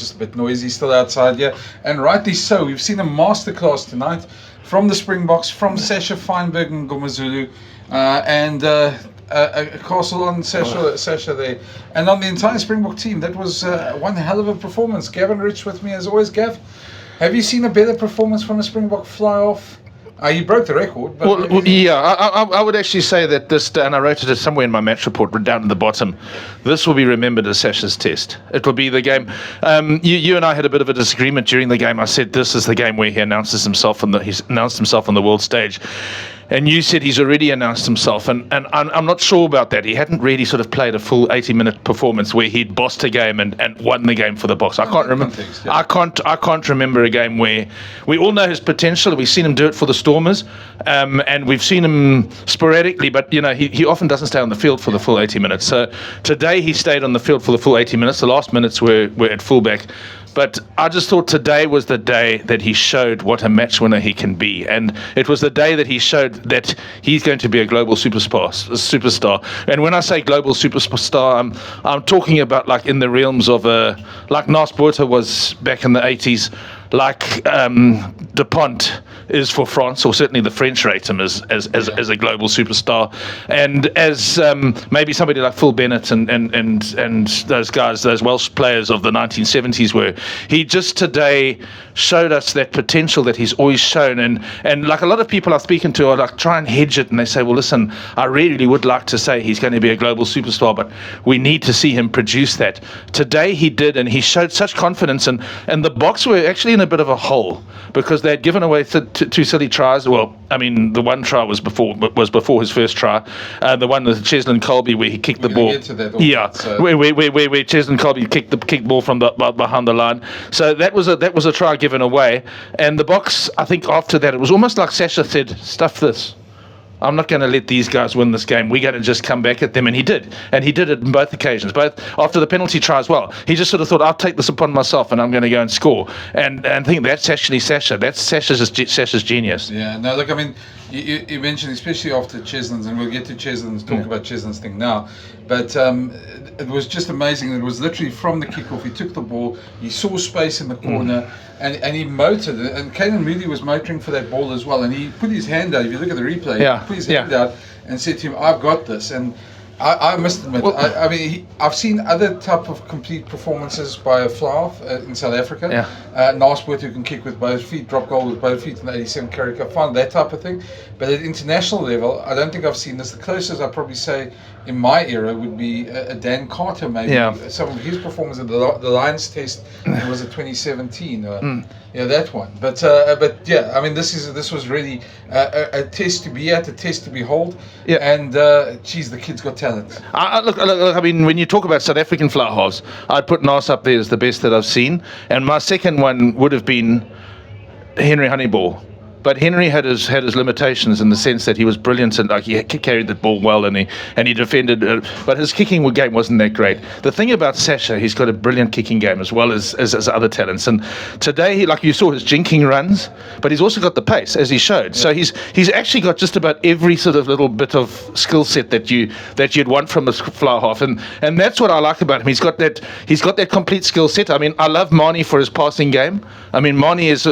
just a bit noisy still outside here, and rightly so. We've seen a masterclass tonight from the Springboks, from Sasha, Feinberg and Gomazulu, and a castle on Sasha there, and on the entire Springbok team. That was one hell of a performance. Gavin Rich with me as always. Gav, have you seen a better performance from a Springbok fly-off? He broke the record. But I would actually say that this, and I wrote it somewhere in my match report, down at the bottom, this will be remembered as Sasha's test. It will be the game. You and I had a bit of a disagreement during the game. I said this is the game where he announced himself on the world stage. And you said he's already announced himself, and I'm not sure about that. He hadn't really sort of played a full 80-minute performance where he'd bossed a game and won the game for the Boks. I can't remember. I can't remember a game where we all know his potential. We've seen him do it for the Stormers, and we've seen him sporadically. But he often doesn't stay on the field for the full 80 minutes. So today he stayed on the field for the full 80 minutes. The last minutes were at fullback. But I just thought today was the day that he showed what a match winner he can be. And it was the day that he showed that he's going to be a global superstar. And when I say global superstar, I'm talking about like in the realms of like Nas Botha was back in the 80s, like Dupont is for France, or certainly the French rate him as a global superstar, and as maybe somebody like Phil Bennett and those guys, those Welsh players of the 1970s were. He just today showed us that potential that he's always shown, and like a lot of people I'm speaking to are like try and hedge it, and they say, well, listen, I really would like to say he's going to be a global superstar, but we need to see him produce that. Today he did, and he showed such confidence, and the Boks were actually in a bit of a hole because they had given away two silly tries. Well, I mean, the one try was before his first try. The one with Cheslin Colby where he kicked the ball. Where Cheslin Colby kicked the ball from behind the line. So that was a try given away. And the Boks, I think after that, it was almost like Sasha said, "Stuff this. I'm not going to let these guys win this game. We're going to just come back at them." And he did. And he did it on both occasions, both after the penalty try as well. He just sort of thought, I'll take this upon myself and I'm going to go and score. And I think that's actually Sasha. That's Sasha's genius. Yeah, no, look, I mean, you mentioned, especially after Cheslin's, and we'll get to Cheslin's, talk about Cheslin's thing now, but it was just amazing. It was literally from the kickoff. He took the ball, he saw space in the corner, and he motored, and Caden Moody was motoring for that ball as well, and he put his hand out. If you look at the replay, he put his hand out and said to him, I've got this. And I must admit, I mean, I've seen other type of complete performances by a fly-off in South Africa. Nas Botha, who can kick with both feet, drop goal with both feet in the 87 Currie Cup final, that type of thing. But at international level, I don't think I've seen this. The closest I'd probably say in my era would be a Dan Carter, maybe. Some of his performance at the Lions test, it was a 2017. That one. But yeah, I mean, this was really a test to be at, a test to behold. And geez, the kid's got talent. Look, I mean, when you talk about South African fly halves, I'd put Nas up there as the best that I've seen, and my second one would have been Henry Honeyball. But Henry had his limitations in the sense that he was brilliant and like he carried the ball well and he defended, but his kicking game wasn't that great. The thing about Sasha, he's got a brilliant kicking game as well as other talents. And today, like you saw his jinking runs, but he's also got the pace as he showed. So he's actually got just about every sort of little bit of skill set that you'd want from a fly half, and that's what I like about him. He's got that complete skill set. I mean, I love Mani for his passing game. I mean, Mani is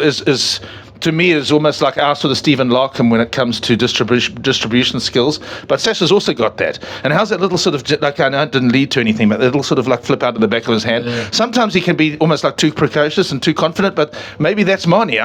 to me is almost like our sort of Stephen Larkham when it comes to distribution skills, but Sasha's also got that. And how's that little sort of, like, I know it didn't lead to anything, but that little sort of like flip out of the back of his hand. Sometimes he can be almost like too precocious and too confident, but maybe that's Mani.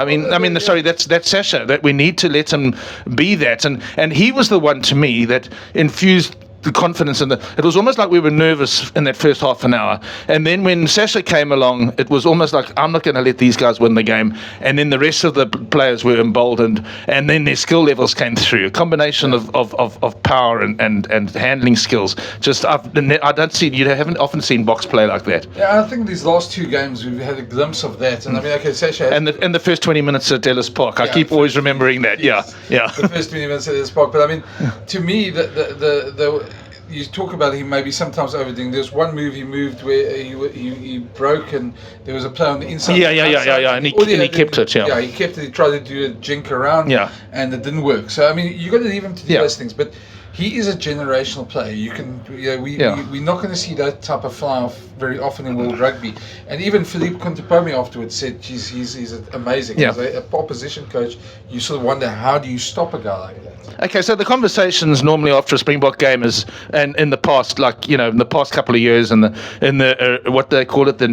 Sorry, that's Sasha, that we need to let him be that. And he was the one to me that infused the confidence in it was almost like we were nervous in that first half an hour, and then when Sasha came along, it was almost like I'm not going to let these guys win the game, and then the rest of the players were emboldened, and then their skill levels came through, a combination of power and handling skills. Just you haven't often seen Boks play like that. I think these last two games we've had a glimpse of that, and I mean, okay, Sasha and the first 20 minutes at Ellis Park, I keep always remembering that. The first 20 minutes at Ellis Park, but I mean, to me, the you talk about him maybe sometimes overdoing. There's one move he moved where he broke and there was a play on the inside. And he kept it. He kept it. He tried to do a jink around. And it didn't work. So I mean, you got to leave him to do those things. But he is a generational player. We're not going to see that type of fly-off very often in World Rugby. And even Philippe Contepomi afterwards said, geez, he's amazing. Yeah. As a opposition coach, you sort of wonder, how do you stop a guy like that? Okay, so the conversations normally after a Springbok game is, and in the past, like, in the past couple of years, in the what they call it, the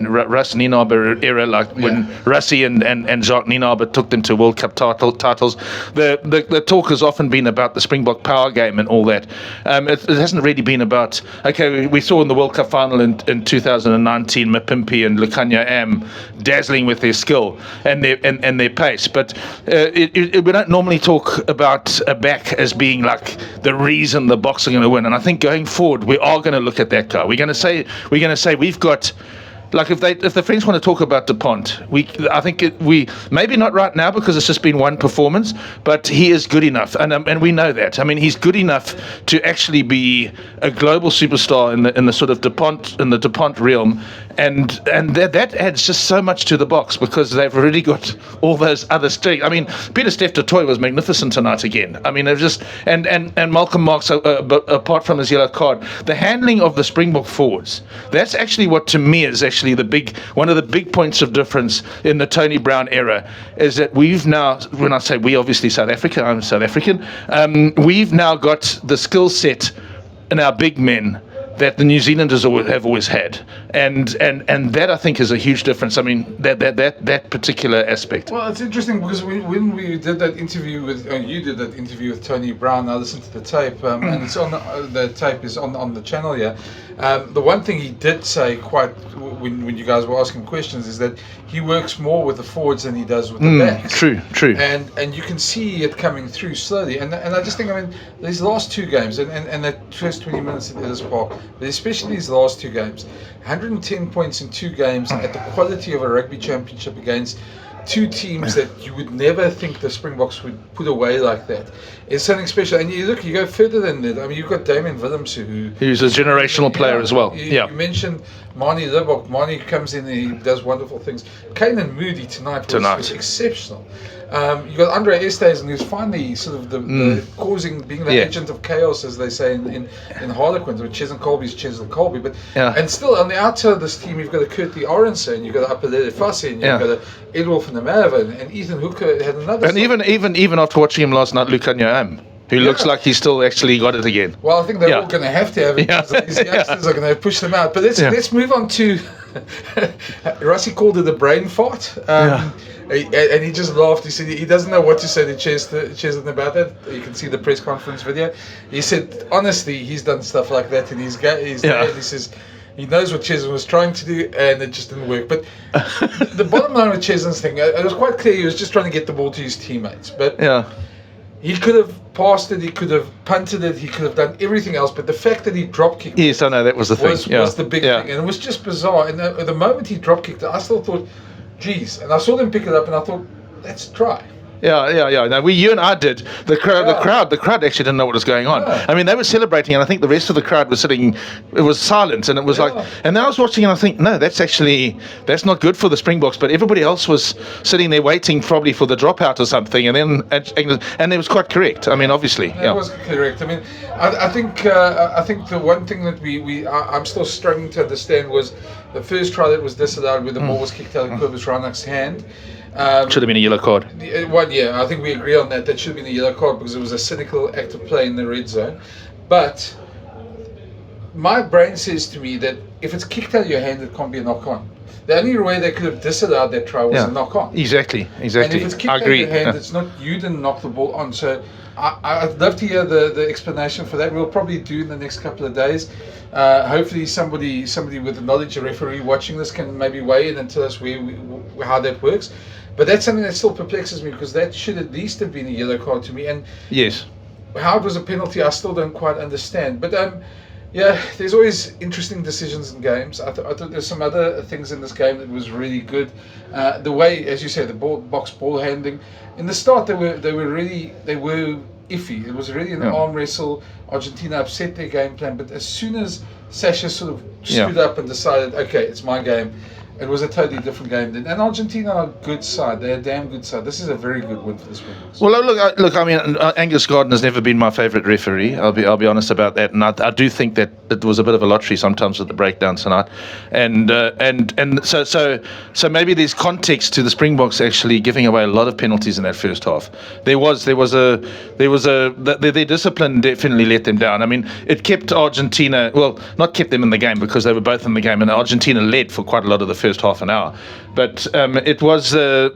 Russ Nienaber era, like when Russie and Jacques Nienaber took them to World Cup titles, the talk has often been about the Springbok power game and all that. It hasn't really been about, okay, we saw in the World Cup final in 2019, Mapimpi and Lukanya Am dazzling with their skill and their pace, but we don't normally talk about a back as being like the reason the Boks are going to win. And I think going forward, we are going to look at that guy. We're going to say we've got, like, if the French want to talk about Dupont, I think we maybe not right now because it's just been one performance, but he is good enough, and we know that. I mean, he's good enough to actually be a global superstar in the sort of Dupont realm, and that adds just so much to the Boks because they've already got all those other strengths. I mean, Peter Steph du Toit was magnificent tonight again. I mean, it was just and Malcolm Marx, apart from his yellow card, the handling of the Springbok forwards. That's actually what to me is actually one of the big points of difference in the Tony Brown era is that we've now, when I say we, obviously South Africa, I'm South African, we've now got the skill set in our big men that the New Zealanders have always had, and that I think is a huge difference. I mean, that particular aspect. Well, it's interesting because when we did that interview you did that interview with Tony Brown. I listened to the tape, and it's on the tape is on the channel here. The one thing he did say when you guys were asking questions is that he works more with the forwards than he does with the backs. True. And you can see it coming through slowly. And I just think, I mean, these last two games and that first 20 minutes at Ellis Park, but especially these last two games, 110 points in two games at the quality of a rugby championship against two teams that you would never think the Springboks would put away like that. It's something special. And you go further than that. I mean, you've got Damien Willemse, who's a generational player as well. You mentioned Mani Libbok. Mani comes in and he does wonderful things. Kanan Moody tonight was exceptional. You got Andre Esthuizen, who's finally sort of being the agent of chaos, as they say in Harlequins, with Cheslin Colby's Cheslin Colby. But and still on the outside of this team, you've got a Kurtley Orense, and you've got a Apelele Fassi, and you've got a Edwolf and Namava, and Ethan Hooker had another. And even after watching him last night, Lukanya Am, who looks like he's still actually got it again. Well, I think they're all going to have it because these youngsters are going to push them out. But let's move on to Russie called it a brain fart. And he just laughed. He said he doesn't know what to say to Cheslin about that. You can see the press conference video. He said, honestly, he's done stuff like that in his game. He says he knows what Cheslin was trying to do, and it just didn't work. But the bottom line with Cheslin's thing, it was quite clear he was just trying to get the ball to his teammates. But he could have passed it, he could have punted it, he could have done everything else. But the fact that he drop kicked yes, I know, that was the thing. Was the big thing. And it was just bizarre. And the moment he drop kicked it, I still thought, geez. And I saw them pick it up and I thought, let's try. Yeah. No, you and I did. The crowd actually didn't know what was going on. I mean, they were celebrating, and I think the rest of the crowd was sitting. It was silent, and it was like. And then I was watching, and I think, no, that's not good for the Springboks. But everybody else was sitting there waiting, probably for the dropout or something. And then, and it was quite correct. I mean, obviously, it was correct. I mean, I think the one thing that I'm still struggling to understand was the first try that was disallowed, where the ball was kicked out of Kobus Ranak's hand. Should have been a yellow card. I think we agree on that. That should have been a yellow card because it was a cynical act of play in the red zone. But my brain says to me that if it's kicked out of your hand, it can't be a knock-on. The only way they could have disallowed that try was a knock-on. Exactly. And if it's kicked out of your hand, it's not you didn't knock the ball on. So I'd love to hear the explanation for that. We'll probably do in the next couple of days. Hopefully somebody with the knowledge, a referee watching this, can maybe weigh in and tell us how that works. But that's something that still perplexes me because that should at least have been a yellow card to me. And yes, how it was a penalty, I still don't quite understand. But there's always interesting decisions in games. I thought there's some other things in this game that was really good. The way, as you said, the box ball handling. In the start, they were iffy. It was really an arm wrestle. Argentina upset their game plan, but as soon as Sasha sort of stood up and decided, okay, it's my game, it was a totally different game. And Argentina are a good side. They're a damn good side. This is a very good win for the Springboks. Well, look. I mean, Angus Gardner has never been my favourite referee. I'll be honest about that, and I do think that it was a bit of a lottery sometimes with the breakdown tonight, and so maybe there's context to the Springboks actually giving away a lot of penalties in that first half. Their discipline definitely let them down. I mean, it kept Argentina, well, not kept them in the game because they were both in the game, and Argentina led for quite a lot of the first half an hour. But it was it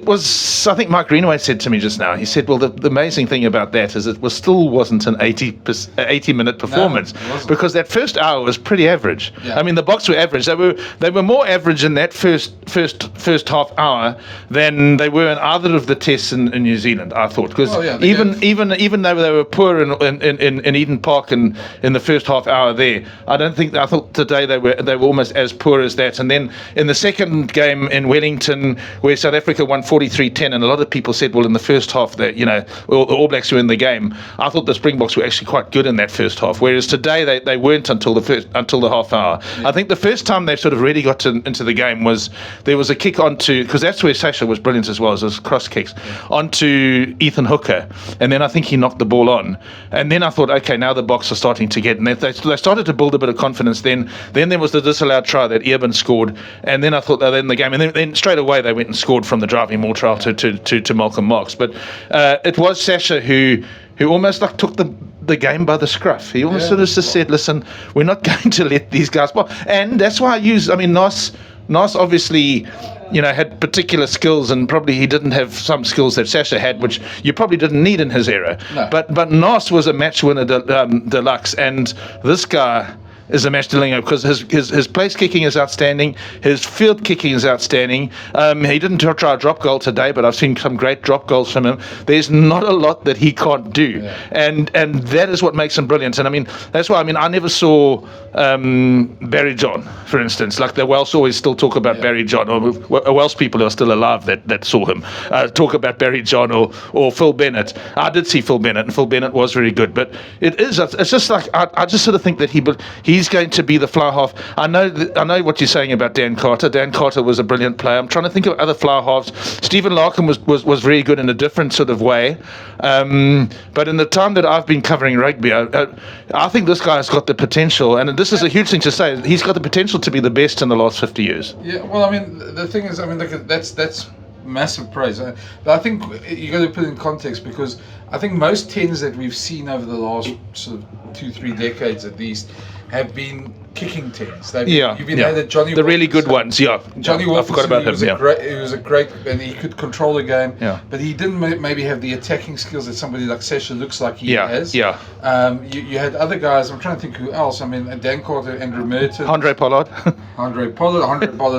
was. I think Mike Greenaway said to me just now. He said, "Well, the amazing thing about that is it wasn't an 80-minute performance, because that first hour was pretty average. Yeah. I mean, the Boks were average. They were more average in that first half hour than they were in either of the tests in New Zealand. I thought, because even though they were poor in Eden Park and in the first half hour there, I thought today they were almost as poor as that. And then in the second game in Wellington, where South Africa won 43-10, and a lot of people said, well, in the first half that the All Blacks were in the game. I thought the Springboks were actually quite good in that first half, whereas today they weren't until the half hour. Yeah. I think the first time they sort of really got into the game was there was a kick onto, because that's where Sasha was brilliant as well, as those cross kicks onto Ethan Hooker, and then I think he knocked the ball on, and then I thought, okay, now the Boks are starting to get, and they started to build a bit of confidence. Then there was the disallowed try that Eben scored, and then I thought they were in the game, and then straight away they went and scored from the driving maul trial to Malcolm Marx. But it was Sasha who almost like took the game by the scruff. He almost sort of just said, listen, we're not going to let these guys play. And that's why Nas obviously, had particular skills, and probably he didn't have some skills that Sasha had, which you probably didn't need in his era. No. But Nas was a match winner deluxe, and this guy is a match delingo, because his place kicking is outstanding, his field kicking is outstanding. He didn't try a drop goal today, but I've seen some great drop goals from him. There's not a lot that he can't do, and that is what makes him brilliant. And I mean, that's why I never saw Barry John, for instance. Like the Welsh always still talk about Barry John, or Welsh people who are still alive that saw him talk about Barry John or Phil Bennett. I did see Phil Bennett, and Phil Bennett was very good. But it's just like I just sort of think that he's going to be the fly half. I know what you're saying about Dan Carter. Dan Carter was a brilliant player. I'm trying to think of other fly halves. Stephen Larkin was very good in a different sort of way. But in the time that I've been covering rugby, I think this guy's got the potential, and this is a huge thing to say. He's got the potential to be the best in the last 50 years. Yeah, well, I mean, the thing is, look, that's massive praise. But I think you got to put it in context, because I think most 10s that we've seen over the last sort of 2-3 decades at least have been kicking 10s. You've been had Johnny the really good ones. Johnny Wilkinson, I forgot about him. He was a great, and he could control the game. Yeah. But he didn't maybe have the attacking skills that somebody like Sasha looks like he has. Yeah. You had other guys. I'm trying to think who else. I mean, Dan Carter, Andrew Merton, Andre Pollard's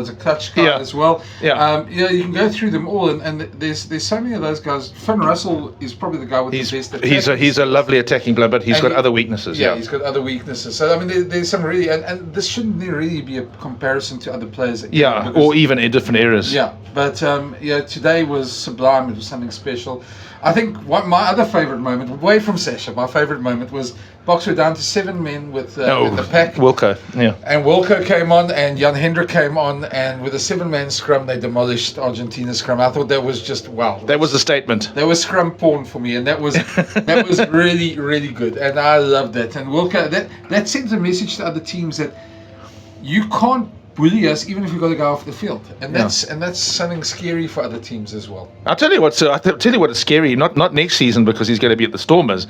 a clutch guy as well. Yeah. You can go through them all, and there's so many of those guys. Finn Russell is probably the guy with the best attacking. He's a lovely attacking player, but he's got other weaknesses. Yeah, he's got other weaknesses. So I mean, there's some really, and this shouldn't really be a comparison to other players. Or even in different eras. Yeah, but today was sublime. It was something special. I think my other favourite moment, away from Sasha, my favourite moment was Boks were down to 7 men with the pack. Wilco, And Wilco came on, and Jan Hendrik came on, and with a 7-man scrum, they demolished Argentina's scrum. I thought that was just wow. That was a statement. That was scrum porn for me, and that was really, really good, and I loved that. And Wilco, that sends a message to other teams that you can't bully us even if we've got to go off the field, and that's something scary for other teams as well. I'll tell you what is scary. Not next season, because he's going to be at the Stormers,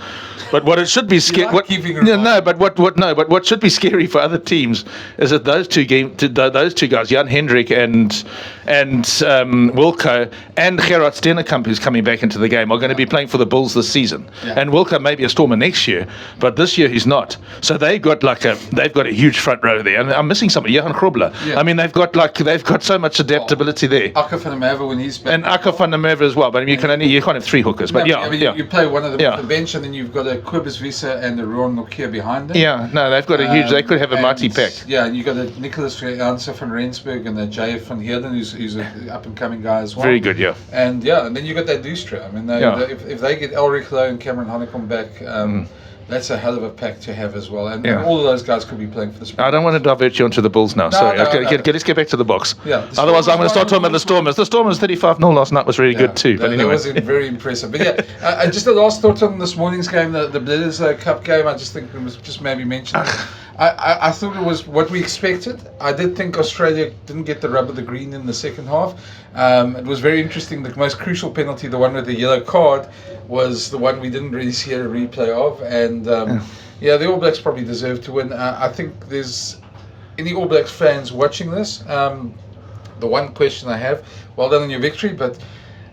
but what it should be scary. But what should be scary for other teams is that those two guys, Jan Hendrik and Wilco, and Gerard Stennekamp, who's coming back into the game, are going to be playing for the Bulls this season. Yeah. And Wilco may be a Stormer next year, but this year he's not. So they've got a huge front row there. And I'm missing somebody, Johan Krobler. Yeah. I mean, they've got so much adaptability there. Akker van der Merwe when he's back. And Akker van der Merwe as well. But you can't have 3 hookers. But you play one of them off the bench, and then you've got a Kobus Visser and a Ruan Nokia behind them. Yeah, no, they've got a huge. They could have a mighty pack. Yeah, and you've got a Nicholas Janssen van Rensburg and a JF van Heerden, who's an up and coming guy as well. Very good, And then you got that Doostra. I mean, if they get Elrich Lowe and Cameron Honeycomb back. That's a hell of a pack to have as well. And Yeah. all of those guys could be playing for the Springboks. I don't want to divert you onto the Bulls now. Sorry. no, Let's get back to the Boks. Yeah, the Otherwise, I'm going to Stormers start talking won. about the Stormers. The Stormers 35-0 last night was really good too. But anyway. That was very impressive. But yeah, just a last thought on this morning's game, the Blizzards Cup game. I just think it was just maybe mentioned. I thought it was what we expected. I did think Australia didn't get the rub of the green in the second half. It was very interesting. The most crucial penalty, the one with the yellow card, was the one we didn't really see a replay of. And the All Blacks probably deserve to win. I think there's any All Blacks fans watching this. The one question I have, well done on your victory, but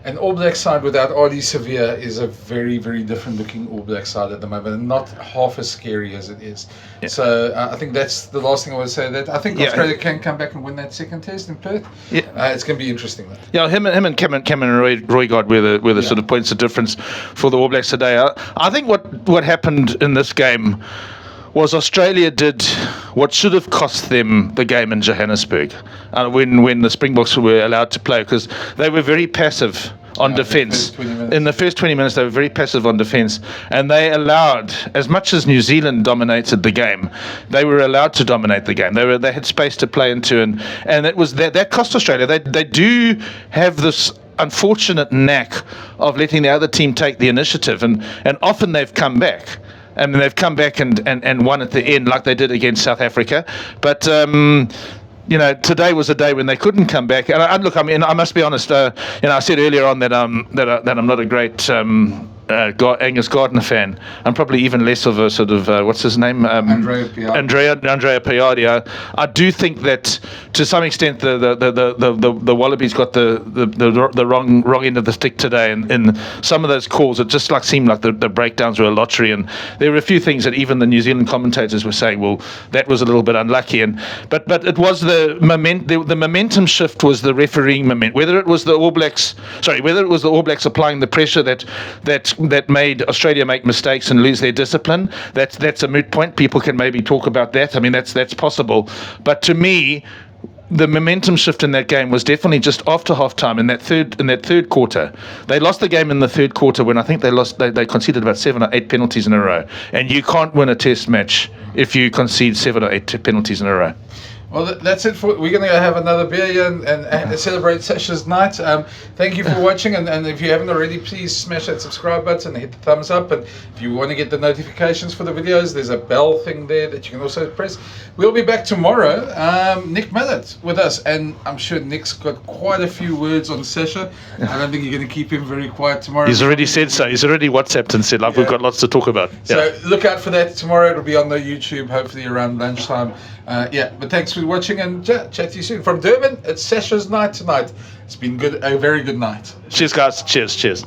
an All Black side without Ardie Severe is a very, very different looking All Black side at the moment, and not half as scary as it is. Yeah. So I think that's the last thing I would say. That I think Australia can come back and win that second test in Perth. Yeah. It's going to be interesting. Though. Yeah, him and Cameron Roygard were the sort of points of difference for the All Blacks today. I think what happened in this game was Australia did what should have cost them the game in Johannesburg when the Springboks were allowed to play, because they were very passive on defence. In the first 20 minutes, they were very passive on defence, and they allowed, as much as New Zealand dominated the game, they were allowed to dominate the game. They had space to play into, and it was that cost Australia. They do have this unfortunate knack of letting the other team take the initiative, and often they've come back. I mean, they've come back and won at the end like they did against South Africa. But, today was a day when they couldn't come back. And look, I mean, I must be honest, I said earlier on that I'm not a great Angus Gardner fan. I'm probably even less of a sort of, what's his name? Andrea Piardi. I do think that to some extent the Wallabies got the wrong end of the stick today, and in some of those calls it just seemed like the breakdowns were a lottery, and there were a few things that even the New Zealand commentators were saying, well, that was a little bit unlucky, but it was the momentum shift was the refereeing moment, whether it was the All Blacks applying the pressure that made Australia make mistakes and lose their discipline. That's a moot point. People can maybe talk about that. I mean, that's possible. But to me, the momentum shift in that game was definitely just after half time in that third quarter. They lost the game in the third quarter when I think they conceded about 7 or 8 penalties in a row. And you can't win a test match if you concede 7 or 8 penalties in a row. Well, that's it. We're going to have another beer here and celebrate Sasha's night. Thank you for watching, and if you haven't already, please smash that subscribe button and hit the thumbs up. And if you want to get the notifications for the videos, there's a bell thing there that you can also press. We'll be back tomorrow. Nick Mallett with us, and I'm sure Nick's got quite a few words on Sasha. I don't think you're going to keep him very quiet tomorrow. He's already said so. He's already WhatsApped and said, we've got lots to talk about. So look out for that tomorrow. It'll be on the YouTube, hopefully around lunchtime. But thanks for watching, and chat to you soon. From Durban, it's Sasha's night tonight. It's been good, a very good night. Cheers, guys. Cheers.